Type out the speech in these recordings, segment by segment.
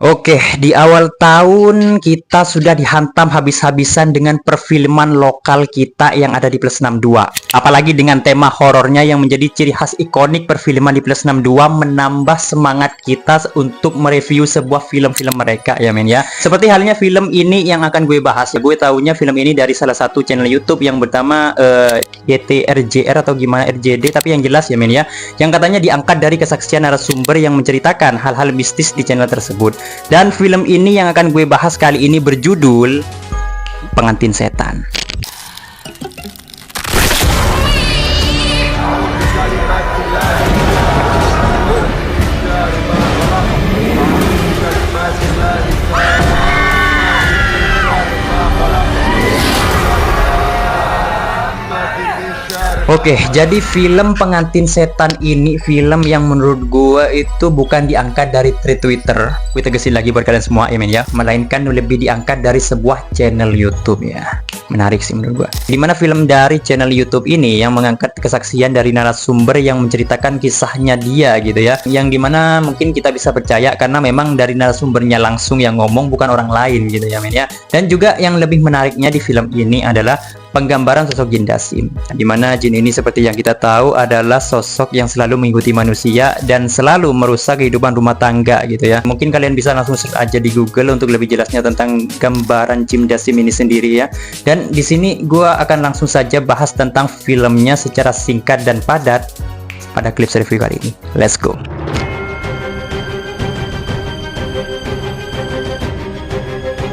Oke, di awal tahun kita sudah dihantam habis-habisan dengan perfilman lokal kita yang ada di Plus 62. Apalagi dengan tema horornya yang menjadi ciri khas ikonik perfilman di Plus 62, menambah semangat kita untuk mereview sebuah film-film mereka ya men ya. Seperti halnya film ini yang akan gue bahas. Gue tahunya film ini dari salah satu channel YouTube yang bernama YTRJR atau gimana RJD, tapi yang jelas ya men ya, yang katanya diangkat dari kesaksian narasumber yang menceritakan hal-hal mistis di channel tersebut. Dan film ini yang akan gue bahas kali ini berjudul Pengantin Setan. Oke, jadi film Pengantin Setan ini film yang menurut gue itu bukan diangkat dari thread Twitter. Gue tegesin lagi buat kalian semua ya men ya, melainkan lebih diangkat dari sebuah channel YouTube ya. Menarik sih menurut gue. Dimana film dari channel YouTube ini yang mengangkat kesaksian dari narasumber yang menceritakan kisahnya dia gitu ya. Yang dimana mungkin kita bisa percaya karena memang dari narasumbernya langsung yang ngomong, bukan orang lain gitu ya men ya. Dan juga yang lebih menariknya di film ini adalah penggambaran sosok Jin Dasim, di mana jin ini seperti yang kita tahu adalah sosok yang selalu mengikuti manusia dan selalu merusak kehidupan rumah tangga gitu ya. Mungkin kalian bisa langsung search aja di Google untuk lebih jelasnya tentang gambaran Jin Dasim ini sendiri ya. Dan di sini gua akan langsung saja bahas tentang filmnya secara singkat dan padat pada clip review kali ini. Let's go.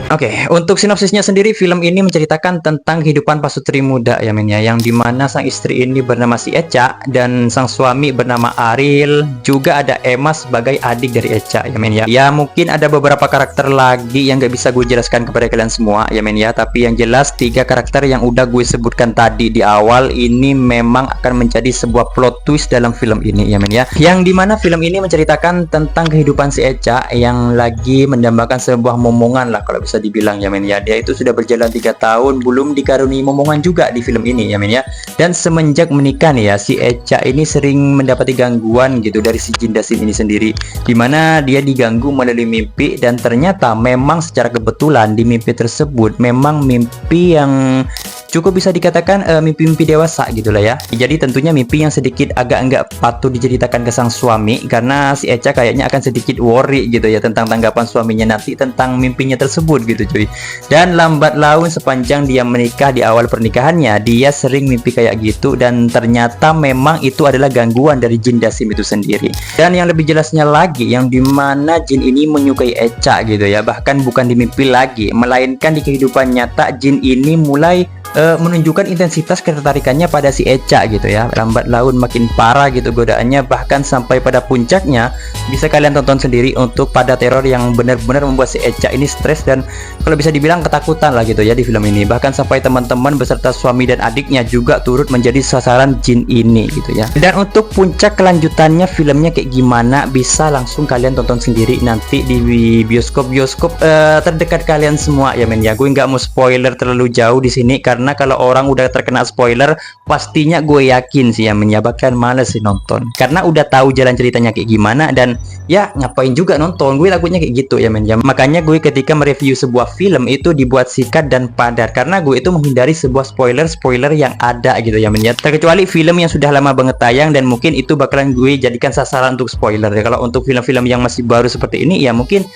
Oke, untuk sinopsisnya sendiri, film ini menceritakan tentang kehidupan pasutri muda ya men ya, yang dimana sang istri ini bernama si Echa dan sang suami bernama Ariel, juga ada Emma sebagai adik dari Echa ya men ya. Ya mungkin ada beberapa karakter lagi yang gak bisa gue jelaskan kepada kalian semua ya men ya, tapi yang jelas 3 karakter yang udah gue sebutkan tadi di awal ini memang akan menjadi sebuah plot twist dalam film ini ya men ya, yang dimana film ini menceritakan tentang kehidupan si Echa yang lagi mendambakan sebuah momongan lah kalau bisa dibilang ya men ya. Dia itu sudah berjalan 3 tahun belum dikaruniai momongan juga di film ini ya men ya. Dan semenjak menikah nih ya, si Echa ini sering mendapati gangguan gitu dari si Jin Dasim ini sendiri, dimana dia diganggu melalui mimpi. Dan ternyata memang secara kebetulan di mimpi tersebut memang mimpi yang cukup bisa dikatakan mimpi-mimpi dewasa gitulah ya. Jadi tentunya mimpi yang sedikit agak enggak patut diceritakan ke sang suami, karena si Echa kayaknya akan sedikit worry gitu ya tentang tanggapan suaminya nanti tentang mimpinya tersebut gitu cuy. Dan lambat laun sepanjang dia menikah, di awal pernikahannya dia sering mimpi kayak gitu, dan ternyata memang itu adalah gangguan dari Jin Dasim itu sendiri. Dan yang lebih jelasnya lagi, yang dimana Jin ini menyukai Echa gitu ya, bahkan bukan di mimpi lagi, melainkan di kehidupan nyata Jin ini mulai menunjukkan intensitas ketertarikannya pada si Echa gitu ya. Lambat laun makin parah gitu godaannya, bahkan sampai pada puncaknya bisa kalian tonton sendiri untuk pada teror yang benar-benar membuat si Echa ini stres dan kalau bisa dibilang ketakutan lah gitu ya di film ini. Bahkan sampai teman-teman beserta suami dan adiknya juga turut menjadi sasaran jin ini gitu ya. Dan untuk puncak kelanjutannya filmnya kayak gimana bisa langsung kalian tonton sendiri nanti di bioskop-bioskop terdekat kalian semua ya men ya. Gue nggak mau spoiler terlalu jauh di sini karena kalau orang udah terkena spoiler pastinya gue yakin sih ya menyebabkan males sih nonton, karena udah tahu jalan ceritanya kayak gimana. Dan ya ngapain juga nonton, gue takutnya kayak gitu ya men ya. Makanya gue ketika mereview sebuah film itu dibuat singkat dan padat, karena gue itu menghindari sebuah spoiler yang ada gitu ya men ya. Terkecuali film yang sudah lama banget tayang dan mungkin itu bakalan gue jadikan sasaran untuk spoiler ya. Kalau untuk film-film yang masih baru seperti ini ya mungkin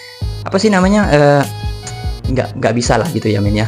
apa sih namanya nggak bisa lah gitu ya men ya.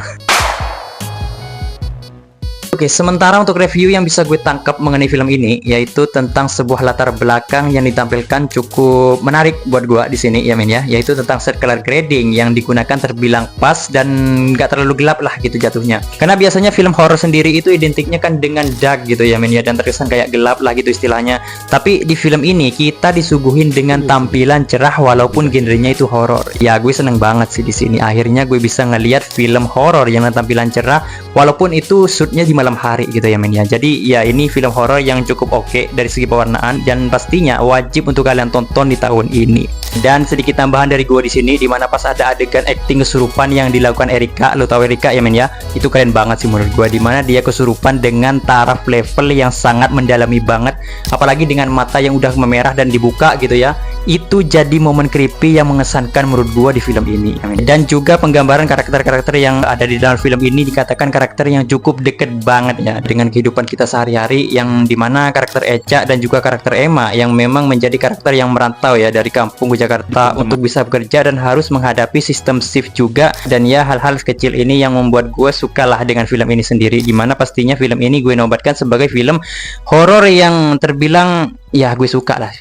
Oke, sementara untuk review yang bisa gue tangkap mengenai film ini yaitu tentang sebuah latar belakang yang ditampilkan cukup menarik buat gue di sini ya men ya, yaitu tentang set color grading yang digunakan terbilang pas dan nggak terlalu gelap lah gitu jatuhnya. Karena biasanya film horror sendiri itu identiknya kan dengan dark gitu ya men ya, dan terkesan kayak gelap lah gitu istilahnya. Tapi di film ini kita disuguhin dengan tampilan cerah walaupun genrenya itu horror. Ya gue seneng banget sih di sini. Akhirnya gue bisa ngelihat film horror yang tampilan cerah walaupun itu shootnya di malam hari gitu ya men ya. Jadi ya ini film horor yang cukup oke dari segi pewarnaan dan pastinya wajib untuk kalian tonton di tahun ini. Dan sedikit tambahan dari gue di sini, dimana pas ada adegan acting kesurupan yang dilakukan Erika, lo tau Erika ya men ya, itu keren banget sih menurut gue, dimana dia kesurupan dengan taraf level yang sangat mendalami banget, apalagi dengan mata yang udah memerah dan dibuka gitu ya. itu jadi momen creepy yang mengesankan menurut gua di film ini, ya men. Dan juga penggambaran karakter-karakter yang ada di dalam film ini dikatakan karakter yang cukup deket banget ya dengan kehidupan kita sehari-hari, yang dimana karakter Echa dan juga karakter Emma yang memang menjadi karakter yang merantau ya dari kampung ke Jakarta untuk bisa bekerja dan harus menghadapi sistem shift juga. Dan ya hal-hal kecil ini yang membuat gue suka lah dengan film ini sendiri, dimana pastinya film ini gue nobatkan sebagai film horor yang terbilang ya gue suka lah,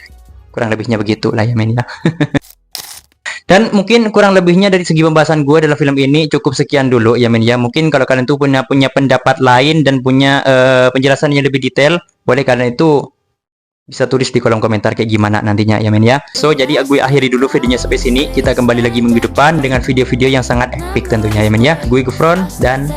kurang lebihnya begitu lah ya men ya. Dan mungkin kurang lebihnya dari segi pembahasan gue dalam film ini cukup sekian dulu ya men ya. Mungkin kalau kalian tuh punya pendapat lain dan punya penjelasan yang lebih detail, boleh kalian itu bisa tulis di kolom komentar kayak gimana nantinya ya men ya. So jadi gue akhiri dulu videonya sampai sini. Kita kembali lagi minggu depan dengan video-video yang sangat epic tentunya ya men ya. Gue Gufron dan